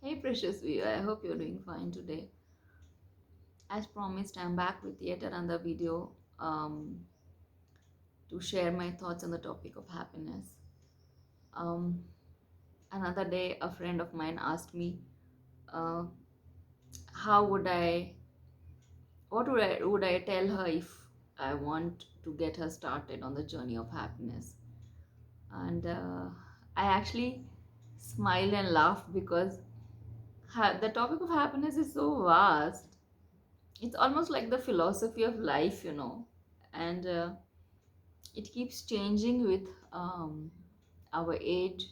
Hey precious viewer, I hope you're doing fine today. As promised, I'm back with yet another video to share my thoughts on the topic of happiness. Um, Another day, a friend of mine asked me, uh, how would I, what would I tell her if I want to get her started on the journey of happiness? And I actually smiled and laughed because the topic of happiness is so vast. It's almost like the philosophy of life, and it keeps changing with our age,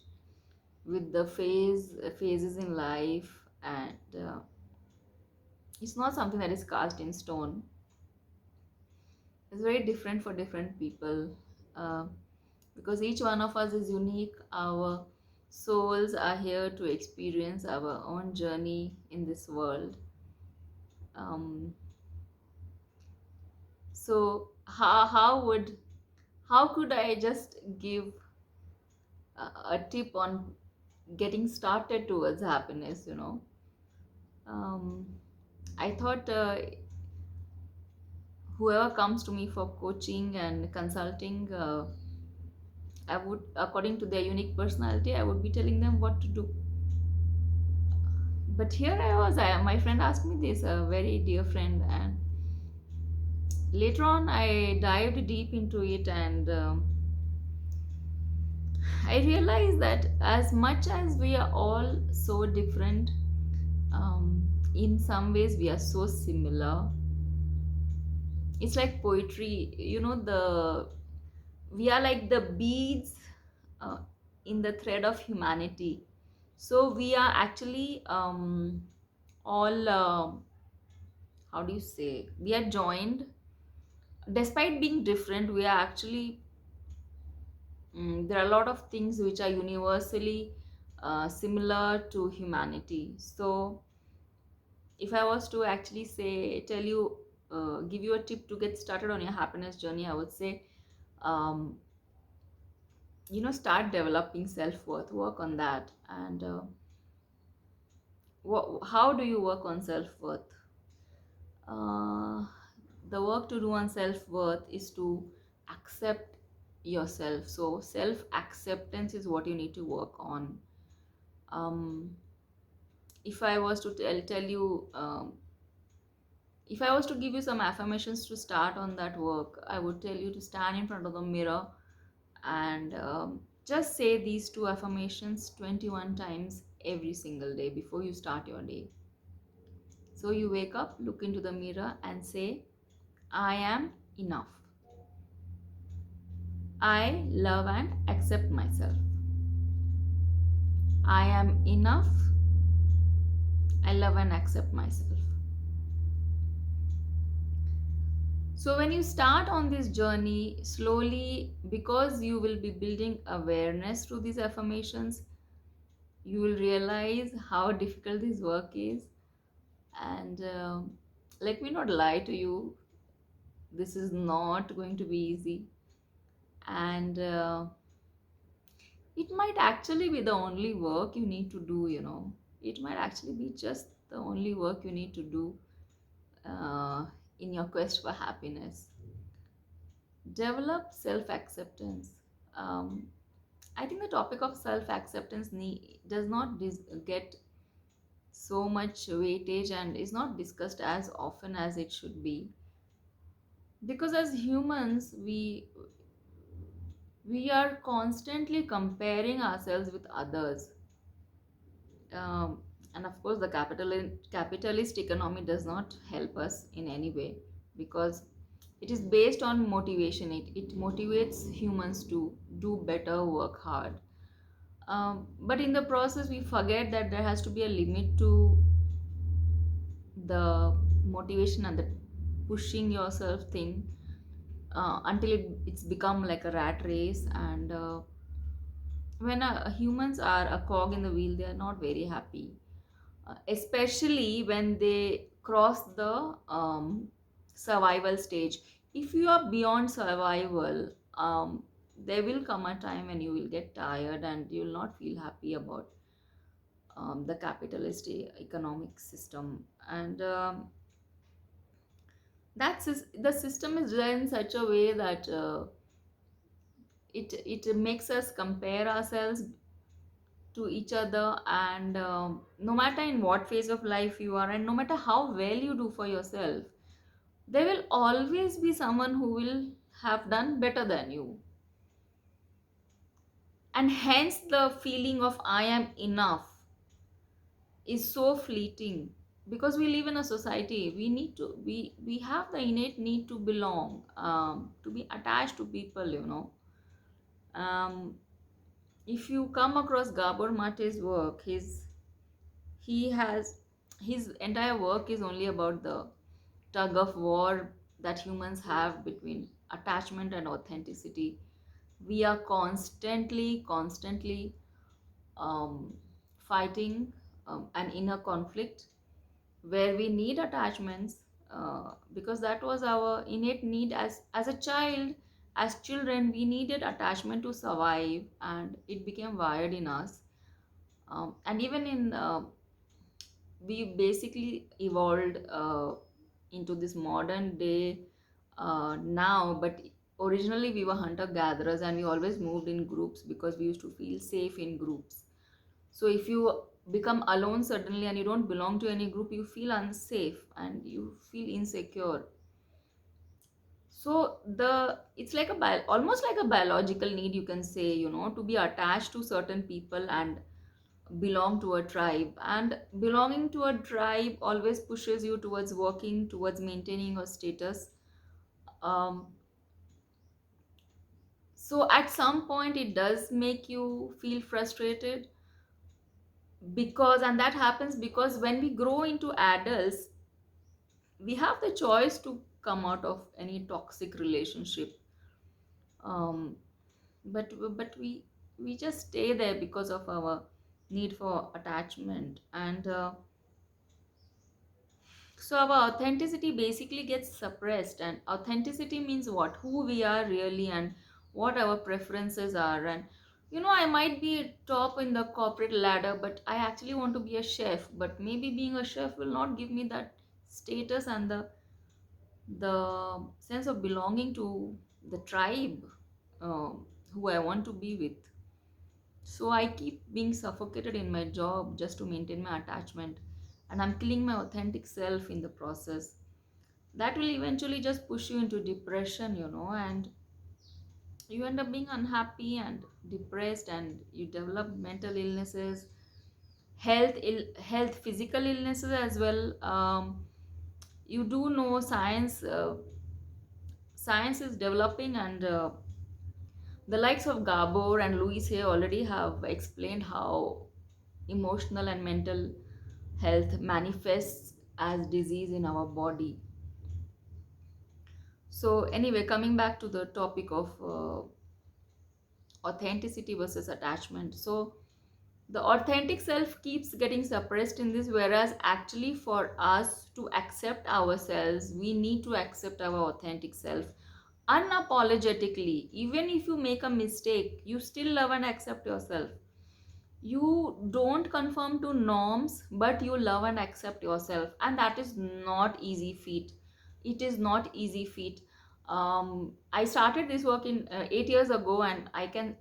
with the phases in life, and it's not something that is cast in stone. It's very different for different people, uh, because each one of us is unique. Our souls are here to experience our own journey in this world. um, so how could I just give a tip on getting started towards happiness? um, I thought whoever comes to me for coaching and consulting, I would, according to their unique personality, I would be telling them what to do. But here my friend asked me this, a very dear friend, and later on I dived deep into it, and I realized that as much as we are all so different, in some ways we are so similar. It's like poetry, the we are like the beads uh, in the thread of humanity. So we are actually all how do you say, we are joined. Despite being different, we are actually there are a lot of things which are universally similar to humanity. So if I was to actually say, tell you, give you a tip to get started on your happiness journey, I would say, um, start developing self-worth, work on that. And how do you work on self-worth? uh, the work to do on self-worth is to accept yourself. So self-acceptance is what you need to work on. um, if I was to tell you, if I was to give you some affirmations to start on that work, I would tell you to stand in front of the mirror and just say these two affirmations 21 times every single day before you start your day. So you wake up, look into the mirror, and say, I am enough. I love and accept myself. I am enough. I love and accept myself. So, when you start on this journey slowly, because you will be building awareness through these affirmations, you will realize how difficult this work is. And let me not lie to you, this is not going to be easy. And it might actually be the only work you need to do. It might actually be just the only work you need to do uh, in your quest for happiness. Develop self acceptance. um, I think the topic of self acceptance does not get so much weightage and is not discussed as often as it should be, because as humans we are constantly comparing ourselves with others. um, and of course the capitalist economy does not help us in any way, because it is based on motivation. It motivates humans to do better, work hard. But in the process we forget that there has to be a limit to the motivation and the pushing yourself thing, until it's become like a rat race. And when humans are a cog in the wheel, they are not very happy, especially when they cross the survival stage. If you are beyond survival, there will come a time when you will get tired and you will not feel happy about the capitalist economic system. And the system is designed in such a way that it makes us compare ourselves to each other. And no matter in what phase of life you are, and no matter how well you do for yourself, there will always be someone who will have done better than you. And hence the feeling of I am enough is so fleeting, because we live in a society. We have the innate need to belong, to be attached to people, um, if you come across Gabor Mate's work, he has his entire work is only about the tug of war that humans have between attachment and authenticity. We are constantly um, fighting an inner conflict where we need attachments, because that was our innate need as a child. As children, we needed attachment to survive, and it became wired in us. And even in we basically evolved into this modern day now, but originally we were hunter gatherers, and we always moved in groups because we used to feel safe in groups. So if you become alone suddenly and you don't belong to any group, you feel unsafe and you feel insecure. So the it's like almost like a biological need, you can say, to be attached to certain people and belong to a tribe. And belonging to a tribe always pushes you towards working towards maintaining a status. um, so at some point it does make you feel frustrated, because and that happens because when we grow into adults, we have the choice to come out of any toxic relationship. um, but we just stay there because of our need for attachment. And so our authenticity basically gets suppressed. And authenticity means what, who we are really, and what our preferences are. And I might be top in the corporate ladder, but I actually want to be a chef. But maybe being a chef will not give me that status and the sense of belonging to the tribe, who I want to be with. So I keep being suffocated in my job just to maintain my attachment, and I'm killing my authentic self in the process. That will eventually just push you into depression, and you end up being unhappy and depressed, and you develop mental illnesses, health physical illnesses as well. You do know science is developing, and the likes of Gabor and Louis here already have explained how emotional and mental health manifests as disease in our body. So, anyway, coming back to the topic of authenticity versus attachment. So, the authentic self keeps getting suppressed in this, whereas actually, for us to accept ourselves, we need to accept our authentic self unapologetically. Even if you make a mistake, you still love and accept yourself. You don't conform to norms, but you love and accept yourself, and that is not easy feat. It is not easy feat. I started this work in 8 years ago, and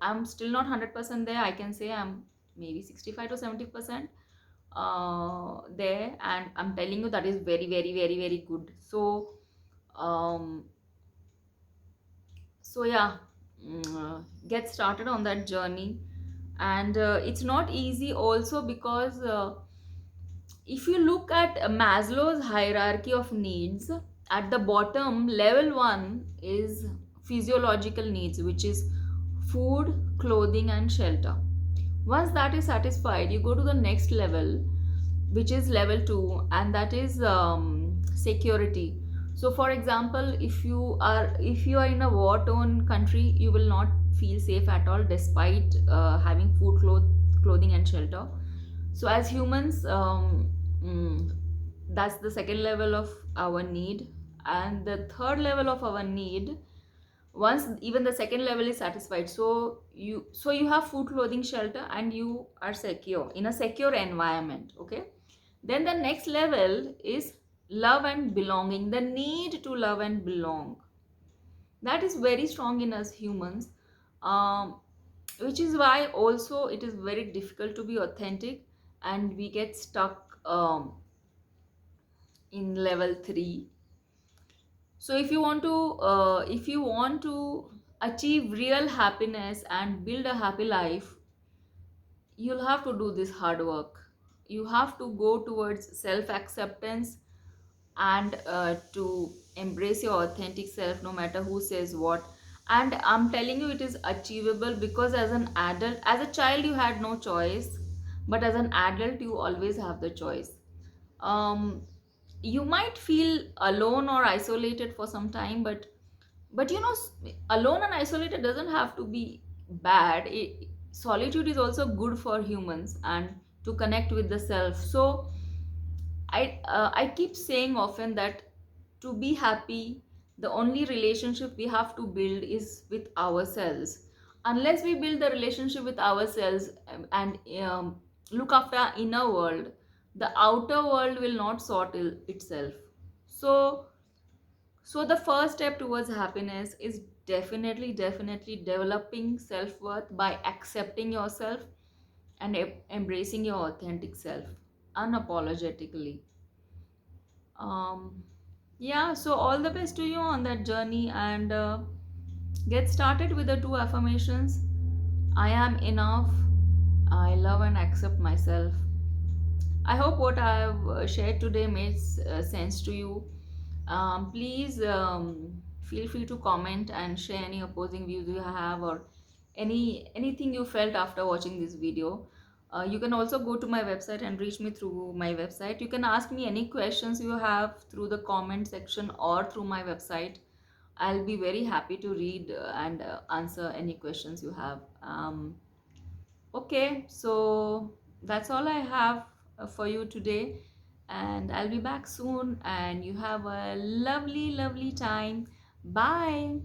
I'm still not 100% there. I can say I'm maybe 65 to 70% there, and I'm telling you that is very, very, very, very good. Um so yeah, get started on that journey. And it's not easy also, because if you look at Maslow's hierarchy of needs, at the bottom, level 1 is physiological needs, which is food, clothing, and shelter. Once that is satisfied, you go to the next level, which is level 2, and that is security. So for example, if you are in a war torn country, you will not feel safe at all despite having food, clothing, and shelter. So as humans, mm, that's the second level of our need. And the third level of our need once even the second level is satisfied, so you have food, clothing, shelter, and you are secure in a secure environment. Okay, then the next level is love and belonging, the need to love and belong. That is very strong in us humans, um, which is why also it is very difficult to be authentic, and we get stuck in level 3. So if you want to achieve real happiness and build a happy life, you'll have to do this hard work. You have to go towards self acceptance, and to embrace your authentic self no matter who says what. And I'm telling you, it is achievable, because as an adult, as a child you had no choice, but as an adult you always have the choice. um, you might feel alone or isolated for some time, but alone and isolated doesn't have to be bad. Solitude is also good for humans and to connect with the self. So I keep saying often that to be happy, the only relationship we have to build is with ourselves. Unless we build the relationship with ourselves, and look after our inner world, the outer world will not sort itself. So so the first step towards happiness is definitely developing self-worth by accepting yourself and embracing your authentic self unapologetically. um yeah, so all the best to you on that journey, and get started with the 2 affirmations. I am enough, I love and accept myself. I hope what I have shared today makes sense to you. Please feel free to comment and share any opposing views you have, or anything you felt after watching this video. You can also go to my website and reach me through my website. You can ask me any questions you have through the comment section or through my website. I'll be very happy to read and answer any questions you have. Okay, so that's all I have for you today, and I'll be back soon. And you have a lovely, lovely time. Bye.